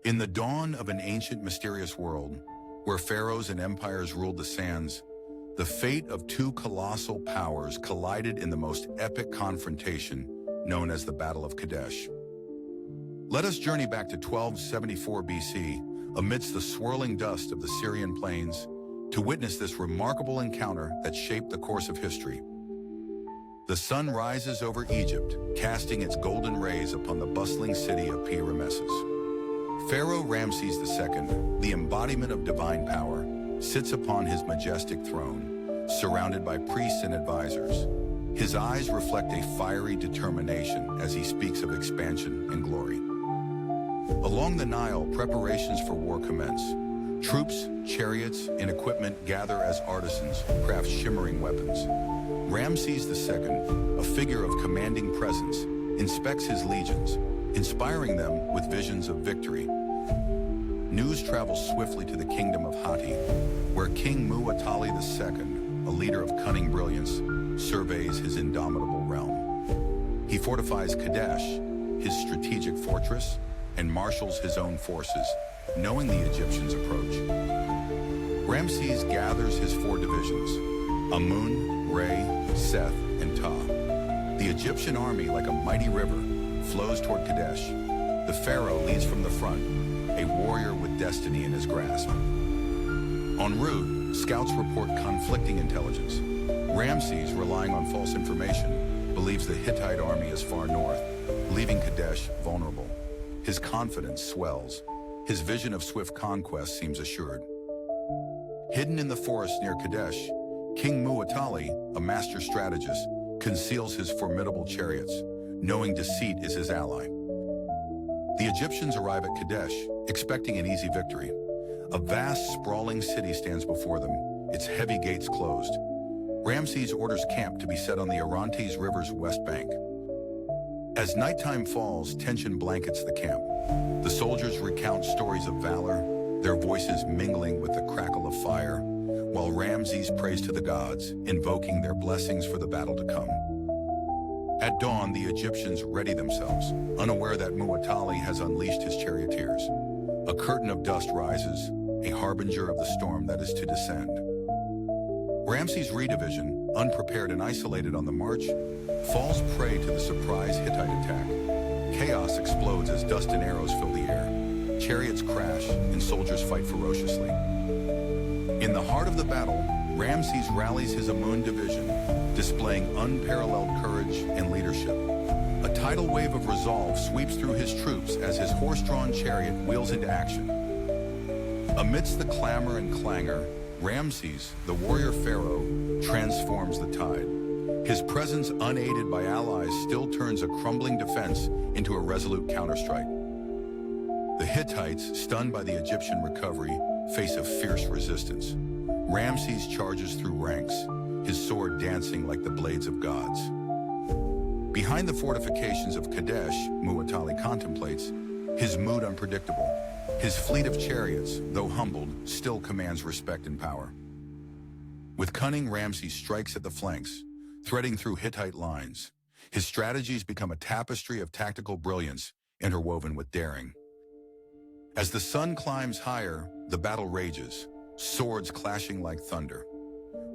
In the dawn of an ancient, mysterious world, where pharaohs and empires ruled the sands, the fate of two colossal powers collided in the most epic confrontation known as the Battle of Kadesh. Let us journey back to 1274 BC, amidst the swirling dust of the Syrian plains, to witness this remarkable encounter that shaped the course of history. The sun rises over Egypt, casting its golden rays upon the bustling city of Ramses. Pharaoh Ramses II, the embodiment of divine power, sits upon his majestic throne, surrounded by priests and advisors. His eyes reflect a fiery determination as he speaks of expansion and glory. Along the Nile, preparations for war commence. Troops, chariots, and equipment gather as artisans craft shimmering weapons. Ramses II, a figure of commanding presence, inspects his legions, inspiring them with visions of victory. News travels swiftly to the kingdom of Hittite, where King Muwatalli II, a leader of cunning brilliance, surveys his indomitable realm. He fortifies Kadesh, his strategic fortress, and marshals his own forces, knowing the Egyptians' approach. Ramses gathers his 4 divisions, Amun, Re, Seth, and Ta. The Egyptian army, like a mighty river, flows toward Kadesh. The pharaoh leads from the front, a warrior with destiny in his grasp. En route, scouts report conflicting intelligence. Ramses, relying on false information, believes the Hittite army is far north, leaving Kadesh vulnerable. His confidence swells. His vision of swift conquest seems assured. Hidden in the forest near Kadesh, King Muwatalli, a master strategist, conceals his formidable chariots, knowing deceit is his ally. The Egyptians arrive at Kadesh, expecting an easy victory. A vast, sprawling city stands before them, its heavy gates closed. Ramses orders camp to be set on the Orontes River's west bank. As nighttime falls, tension blankets the camp. The soldiers recount stories of valor, their voices mingling with the crackle of fire, while Ramses prays to the gods, invoking their blessings for the battle to come. At dawn, the Egyptians ready themselves, unaware that Muwatalli has unleashed his charioteers. A curtain of dust rises, a harbinger of the storm that is to descend. Ramses' division, unprepared and isolated on the march, falls prey to the surprise Hittite attack. Chaos explodes as dust and arrows fill the air. Chariots crash and soldiers fight ferociously. In the heart of the battle, Ramses rallies his Amun division, displaying unparalleled courage and leadership. A tidal wave of resolve sweeps through his troops as his horse-drawn chariot wheels into action. Amidst the clamor and clangor, Ramses, the warrior pharaoh, transforms the tide. His presence, unaided by allies, still turns a crumbling defense into a resolute counterstrike. The Hittites, stunned by the Egyptian recovery, face a fierce resistance. Ramses charges through ranks, his sword dancing like the blades of gods. Behind the fortifications of Kadesh, Muwatalli contemplates, his mood unpredictable. His fleet of chariots, though humbled, still commands respect and power. With cunning, Ramses strikes at the flanks, threading through Hittite lines. His strategies become a tapestry of tactical brilliance, interwoven with daring. As the sun climbs higher, the battle rages, swords clashing like thunder.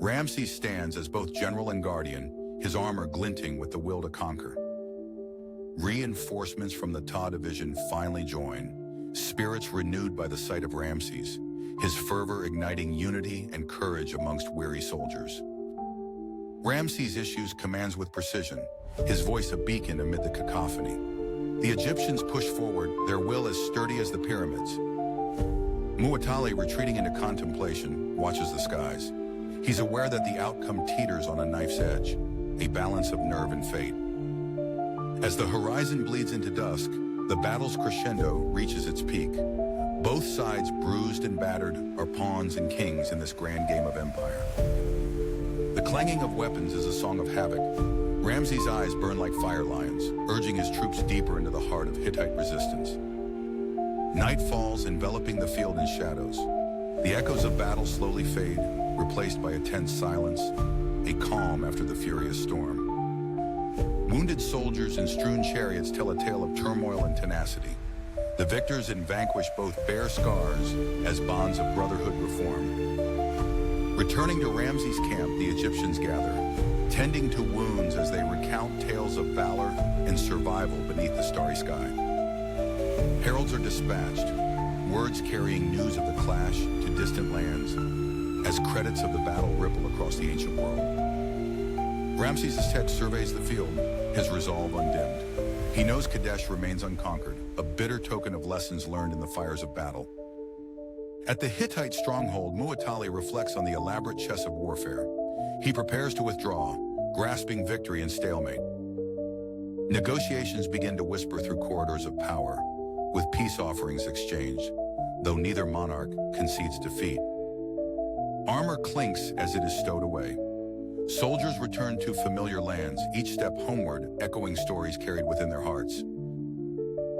Ramses stands as both general and guardian, his armor glinting with the will to conquer. Reinforcements from the Ta division finally join, spirits renewed by the sight of Ramses, his fervor igniting unity and courage amongst weary soldiers. Ramses issues commands with precision, his voice a beacon amid the cacophony. The Egyptians push forward, their will as sturdy as the pyramids. Muwatalli, retreating into contemplation, watches the skies. He's aware that the outcome teeters on a knife's edge, a balance of nerve and fate. As the horizon bleeds into dusk, the battle's crescendo reaches its peak. Both sides, bruised and battered, are pawns and kings in this grand game of empire. The clanging of weapons is a song of havoc. Ramses' eyes burn like fire lions, urging his troops deeper into the heart of Hittite resistance. Night falls, enveloping the field in shadows. The echoes of battle slowly fade, replaced by a tense silence, a calm after the furious storm. Wounded soldiers and strewn chariots tell a tale of turmoil and tenacity. The victors vanquish both bear scars as bonds of brotherhood reform. Returning to Ramses' camp, the Egyptians gather, tending to wounds as they recount tales of valor and survival beneath the starry sky. Heralds are dispatched, words carrying news of the clash to distant lands, as credits of the battle ripple across the ancient world. Ramses' text surveys the field, his resolve undimmed. He knows Kadesh remains unconquered, a bitter token of lessons learned in the fires of battle. At the Hittite stronghold, Muwatalli reflects on the elaborate chess of warfare. He prepares to withdraw, grasping victory in stalemate. Negotiations begin to whisper through corridors of power, with peace offerings exchanged, though neither monarch concedes defeat. Armor clinks as it is stowed away. Soldiers return to familiar lands, each step homeward, echoing stories carried within their hearts.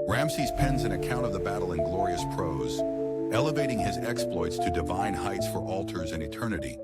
Ramses pens an account of the battle in glorious prose, elevating his exploits to divine heights for altars and eternity.